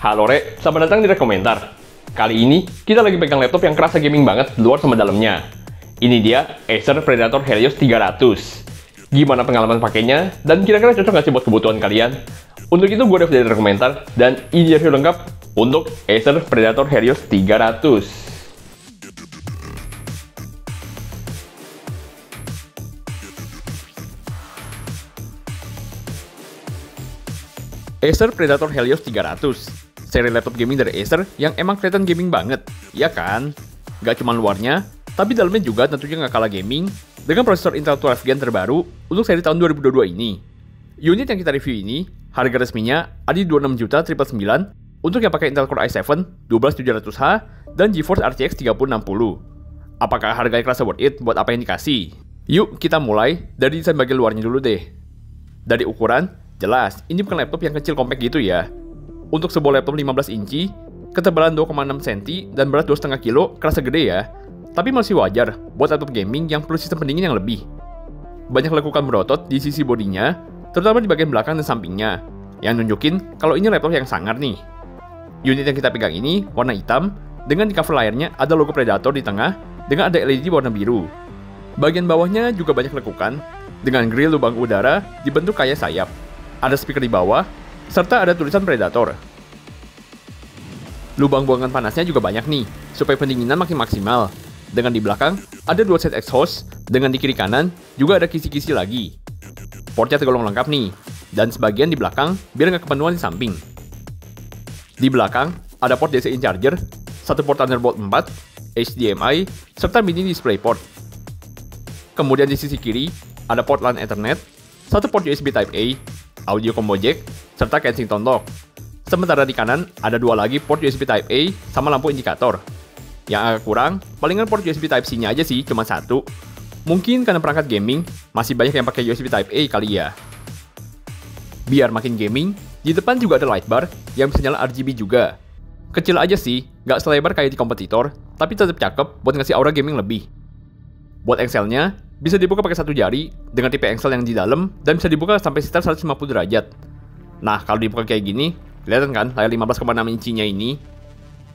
Halo Re, selamat datang di Rekomentar. Kali ini, kita lagi pegang laptop yang kerasa gaming banget luar sama dalamnya. Ini dia, Acer Predator Helios 300. Gimana pengalaman pakainya, dan kira-kira cocok nggak sih buat kebutuhan kalian? Untuk itu, gue Dev dari Rekomentar, dan ini review lengkap untuk Acer Predator Helios 300. Acer Predator Helios 300, seri laptop gaming dari Acer yang emang kelihatan gaming banget, ya kan? Gak cuma luarnya, tapi dalamnya juga tentunya nggak kalah gaming dengan prosesor Intel 12 Gen terbaru untuk seri tahun 2022 ini. Unit yang kita review ini, harga resminya ada di 26.999.000 untuk yang pakai Intel Core i7 12700H dan GeForce RTX 3060. Apakah harganya kerasa worth it buat apa yang dikasih? Yuk kita mulai dari desain bagian luarnya dulu deh. Dari ukuran, jelas, ini bukan laptop yang kecil compact gitu ya. Untuk sebuah laptop 15 inci, ketebalan 2,6 cm dan berat 2,5 kg kerasa gede ya. Tapi masih wajar buat laptop gaming yang perlu sistem pendingin yang lebih. Banyak lekukan berotot di sisi bodinya, terutama di bagian belakang dan sampingnya, yang nunjukin kalau ini laptop yang sangar nih. Unit yang kita pegang ini warna hitam, dengan di cover layarnya ada logo Predator di tengah, dengan ada LED warna biru. Bagian bawahnya juga banyak lekukan, dengan grill lubang udara dibentuk kayak sayap. Ada speaker di bawah, serta ada tulisan Predator. Lubang buangan panasnya juga banyak nih, supaya pendinginan makin maksimal. Dengan di belakang, ada dua set exhaust, dengan di kiri kanan juga ada kisi-kisi lagi. Portnya tergolong lengkap nih, dan sebagian di belakang biar nggak kepenuhan di samping. Di belakang, ada port DC-in charger, satu port Thunderbolt 4, HDMI, serta mini DisplayPort. Kemudian di sisi kiri, ada port LAN Ethernet, satu port USB Type-A, audio combo jack, serta Kensington lock. Sementara di kanan, ada dua lagi port USB Type-A sama lampu indikator. Yang agak kurang, palingan port USB Type-C-nya aja sih, cuma satu. Mungkin karena perangkat gaming, masih banyak yang pakai USB Type-A kali ya. Biar makin gaming, di depan juga ada light bar yang bisa nyala RGB juga. Kecil aja sih, nggak selebar kayak di kompetitor, tapi tetap cakep buat ngasih aura gaming lebih. Buat Excel-nya, bisa dibuka pakai satu jari dengan tipe engsel yang di dalam dan bisa dibuka sampai sekitar 150 derajat. Nah, kalau dibuka kayak gini, kelihatan kan layar 15,6 incinya ini.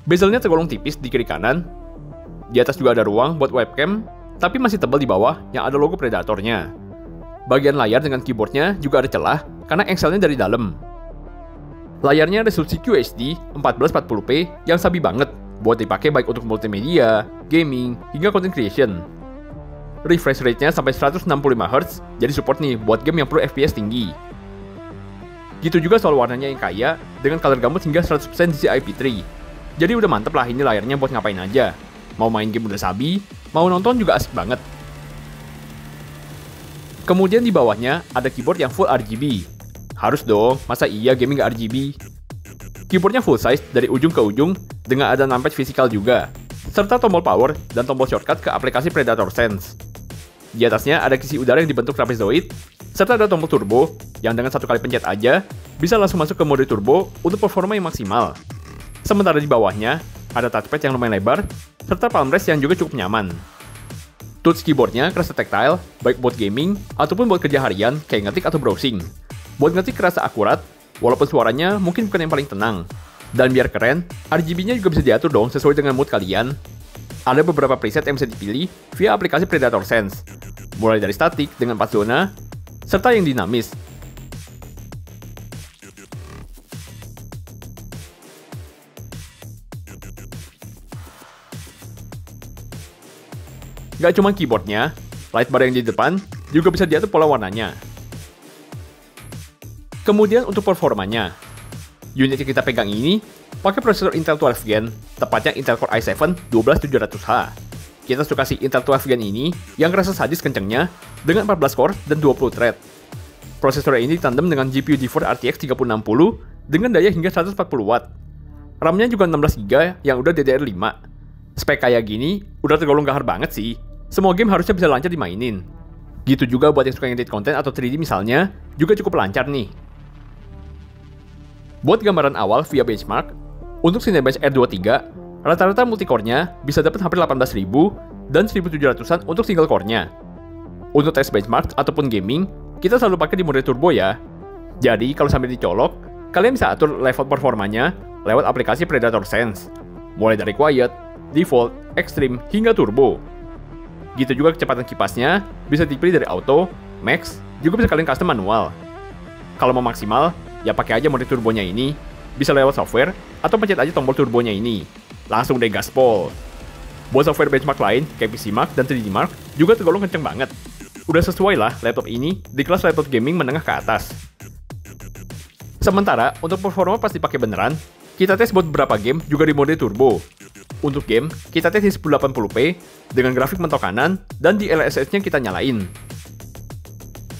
Bezelnya tergolong tipis di kiri kanan. Di atas juga ada ruang buat webcam, tapi masih tebal di bawah yang ada logo Predatornya. Bagian layar dengan keyboardnya juga ada celah karena engselnya dari dalam. Layarnya resolusi QHD 1440p yang sabi banget buat dipakai baik untuk multimedia, gaming, hingga content creation. Refresh rate-nya sampai 165Hz, jadi support nih buat game yang perlu FPS tinggi. Gitu juga soal warnanya yang kaya, dengan color gamut hingga 100% DCI-P3. Jadi udah mantep lah ini layarnya buat ngapain aja. Mau main game udah sabi, mau nonton juga asik banget. Kemudian di bawahnya ada keyboard yang full RGB. Harus dong, masa iya gaming gak RGB? Keyboardnya full size dari ujung ke ujung, dengan ada numpad fisikal juga, serta tombol power dan tombol shortcut ke aplikasi Predator Sense. Di atasnya ada kisi udara yang dibentuk trapezoid, serta ada tombol turbo yang dengan satu kali pencet aja bisa langsung masuk ke mode turbo untuk performa yang maksimal. Sementara di bawahnya ada touchpad yang lumayan lebar, serta palm rest yang juga cukup nyaman. Touch keyboardnya kerasa tactile, baik buat gaming ataupun buat kerja harian kayak ngetik atau browsing. Buat ngetik kerasa akurat, walaupun suaranya mungkin bukan yang paling tenang. Dan biar keren, RGB-nya juga bisa diatur dong sesuai dengan mood kalian. Ada beberapa preset yang bisa dipilih via aplikasi Predator Sense, mulai dari statik dengan 4 zona, serta yang dinamis. Gak cuma keyboardnya, light bar yang di depan juga bisa diatur pola warnanya. Kemudian untuk performanya, unit yang kita pegang ini pakai prosesor Intel 12 Gen, tepatnya Intel Core i7 12700H. Kita suka si Intel 12 Gen ini yang kerasa sadis kencengnya dengan 14 core dan 20 thread. Prosesor ini ditandem dengan GPU GeForce RTX 3060 dengan daya hingga 140 watt. RAM-nya juga 16GB yang udah DDR5. Spek kayak gini udah tergolong gahar banget sih. Semua game harusnya bisa lancar dimainin. Gitu juga buat yang suka ngedit konten atau 3D misalnya, juga cukup lancar nih. Buat gambaran awal via benchmark, untuk Cinebench R23, rata-rata multicore-nya bisa dapat hampir 18.000 dan 1.700-an untuk single core-nya. Untuk tes benchmark ataupun gaming, kita selalu pakai di mode turbo ya. Jadi kalau sambil dicolok, kalian bisa atur level performanya lewat aplikasi Predator Sense, mulai dari Quiet, Default, Extreme, hingga Turbo. Gitu juga kecepatan kipasnya, bisa dipilih dari Auto, Max, juga bisa kalian custom manual. Kalau mau maksimal, ya pakai aja mode turbonya ini, bisa lewat software, atau pencet aja tombol turbonya ini. Langsung deh gaspol. Buat software benchmark lain, kayak PC Mark dan 3D Mark, juga tergolong kenceng banget. Udah sesuai lah laptop ini di kelas laptop gaming menengah ke atas. Sementara, untuk performa pasti pakai beneran, kita tes buat beberapa game juga di mode turbo. Untuk game, kita tes di 1080p, dengan grafik mentok kanan, dan di LSS-nya kita nyalain.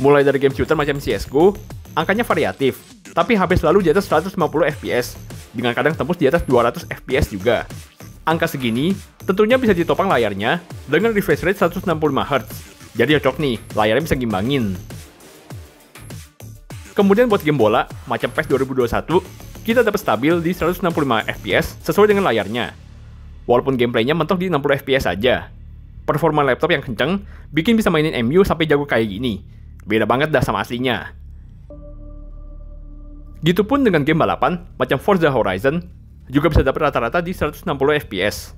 Mulai dari game shooter macam CSGO, angkanya variatif, tapi hampir selalu di atas 150 fps, dengan kadang tembus di atas 200 fps juga. Angka segini, tentunya bisa ditopang layarnya dengan refresh rate 165 Hz, jadi cocok nih, layarnya bisa ngimbangin. Kemudian buat game bola, macam PES 2021, kita dapat stabil di 165 fps sesuai dengan layarnya. Walaupun gameplaynya mentok di 60 fps saja. Performa laptop yang kenceng, bikin bisa mainin MU sampai jago kayak gini. Beda banget dah sama aslinya. Gitupun dengan game balapan, macam Forza Horizon, juga bisa dapat rata-rata di 160 fps.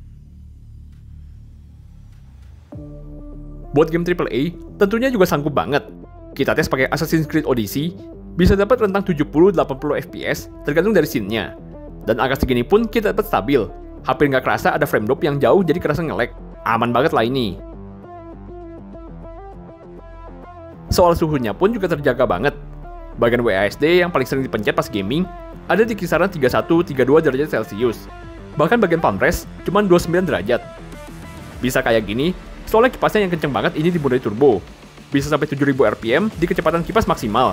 Buat game AAA, tentunya juga sanggup banget. Kita tes pakai Assassin's Creed Odyssey, bisa dapat rentang 70-80 fps tergantung dari scene-nya. Dan angka segini pun kita dapat stabil. Hampir nggak kerasa ada frame drop yang jauh jadi kerasa nge-lag. Aman banget lah ini. Soal suhunya pun juga terjaga banget. Bagian WASD yang paling sering dipencet pas gaming ada di kisaran 31-32 derajat Celcius. Bahkan bagian palm rest cuma 29 derajat. Bisa kayak gini, soalnya kipasnya yang kenceng banget ini di mode turbo. Bisa sampai 7000 rpm di kecepatan kipas maksimal.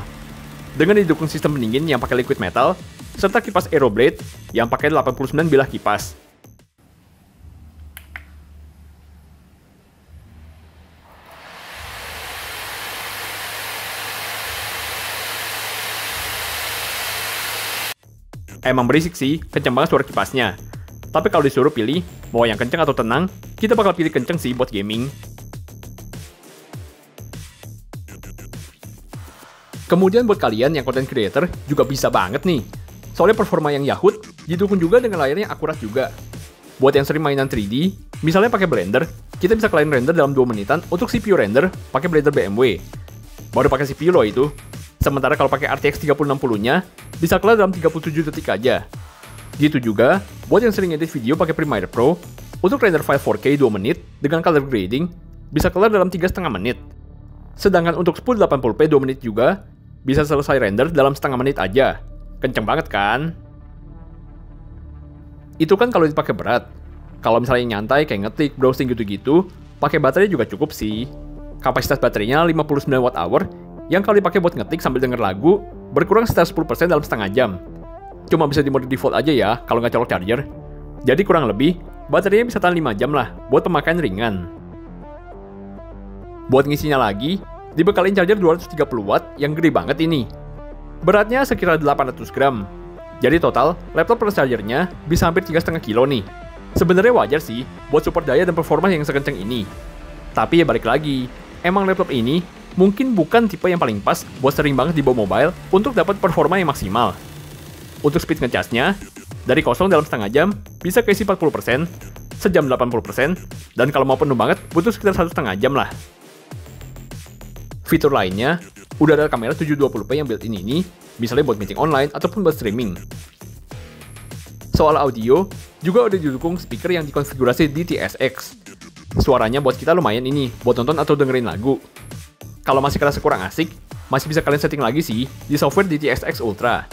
Dengan didukung sistem pendingin yang pakai liquid metal, serta kipas Aeroblade yang pakai 89 bilah kipas. Emang berisik sih, kenceng banget suara kipasnya. Tapi kalau disuruh pilih, mau yang kenceng atau tenang, kita bakal pilih kenceng sih buat gaming. Kemudian buat kalian yang content creator juga bisa banget nih. Soalnya performa yang Yahoo didukung juga dengan layarnya akurat juga. Buat yang sering mainan 3D, misalnya pakai Blender, kita bisa kalian render dalam 2 menitan untuk CPU render pakai Blender BMW. Baru pakai CPU loh itu. Sementara kalau pakai RTX 3060-nya, bisa kelar dalam 37 detik aja. Gitu juga, buat yang sering edit video pakai Premiere Pro, untuk render file 4K 2 menit dengan color grading, bisa kelar dalam 3,5 menit. Sedangkan untuk 1080p 2 menit juga, bisa selesai render dalam setengah menit aja. Kenceng banget kan? Itu kan kalau dipakai berat. Kalau misalnya nyantai kayak ngetik, browsing gitu-gitu, pakai baterai juga cukup sih. Kapasitas baterainya 59 Wh, yang kalau dipakai buat ngetik sambil denger lagu, berkurang sekitar 10% dalam setengah jam. Cuma bisa di mode default aja ya, kalau nggak colok charger. Jadi kurang lebih, baterainya bisa tahan 5 jam lah, buat pemakaian ringan. Buat ngisinya lagi, dibekalin charger 230 watt yang gede banget ini. Beratnya sekitar 800 gram. Jadi total, laptop plus chargernya bisa hampir 3,5 kilo nih. Sebenarnya wajar sih, buat support daya dan performa yang sekenceng ini. Tapi ya balik lagi, emang laptop ini mungkin bukan tipe yang paling pas buat sering banget dibawa mobile untuk dapat performa yang maksimal. Untuk speed ngecasnya, dari kosong dalam setengah jam, bisa keisi 40%, sejam 80%, dan kalau mau penuh banget, butuh sekitar 1,5 jam lah. Fitur lainnya, udah ada kamera 720p yang built-in ini, misalnya buat meeting online ataupun buat streaming. Soal audio, juga udah didukung speaker yang dikonfigurasi di TSX. Suaranya buat kita lumayan ini, buat nonton atau dengerin lagu. Kalau masih kerasa kurang asik, masih bisa kalian setting lagi sih di software di TSX Ultra.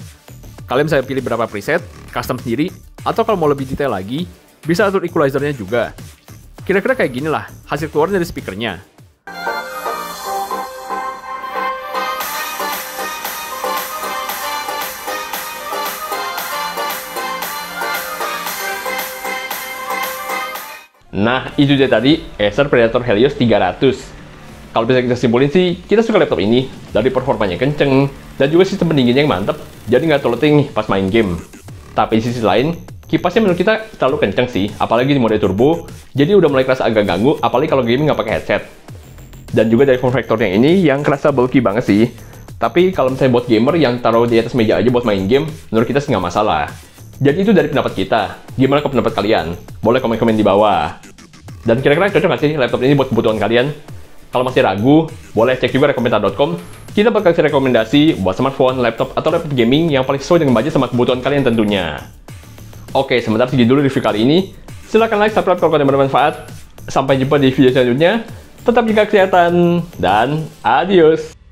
Kalian bisa pilih berapa preset, custom sendiri, atau kalau mau lebih detail lagi, bisa atur equalizer-nya juga. Kira-kira kayak gini lah hasil keluar dari speakernya. Nah, itu dia tadi Acer Predator Helios 300. Kalau bisa kita simpulin sih, kita suka laptop ini dari performanya kenceng, dan juga sistem pendinginnya yang mantep, jadi nggak terleting nih pas main game. Tapi di sisi lain, kipasnya menurut kita terlalu kenceng sih, apalagi di mode turbo, jadi udah mulai kerasa agak ganggu, apalagi kalau gaming nggak pakai headset. Dan juga dari form factornya ini yang kerasa bulky banget sih. Tapi kalau misalnya buat gamer yang taruh di atas meja aja buat main game, menurut kita sih nggak masalah. Jadi itu dari pendapat kita. Gimana ke pendapat kalian? Boleh komen-komen di bawah. Dan kira-kira cocok nggak sih laptop ini buat kebutuhan kalian? Kalau masih ragu, boleh cek juga rekomentar.com. Kita bakal kasih rekomendasi buat smartphone, laptop, atau laptop gaming yang paling sesuai dengan budget sama kebutuhan kalian tentunya. Oke, sebentar segini dulu review kali ini. Silahkan like, subscribe kalau kalian bermanfaat. Sampai jumpa di video selanjutnya. Tetap jaga kesehatan, dan adios!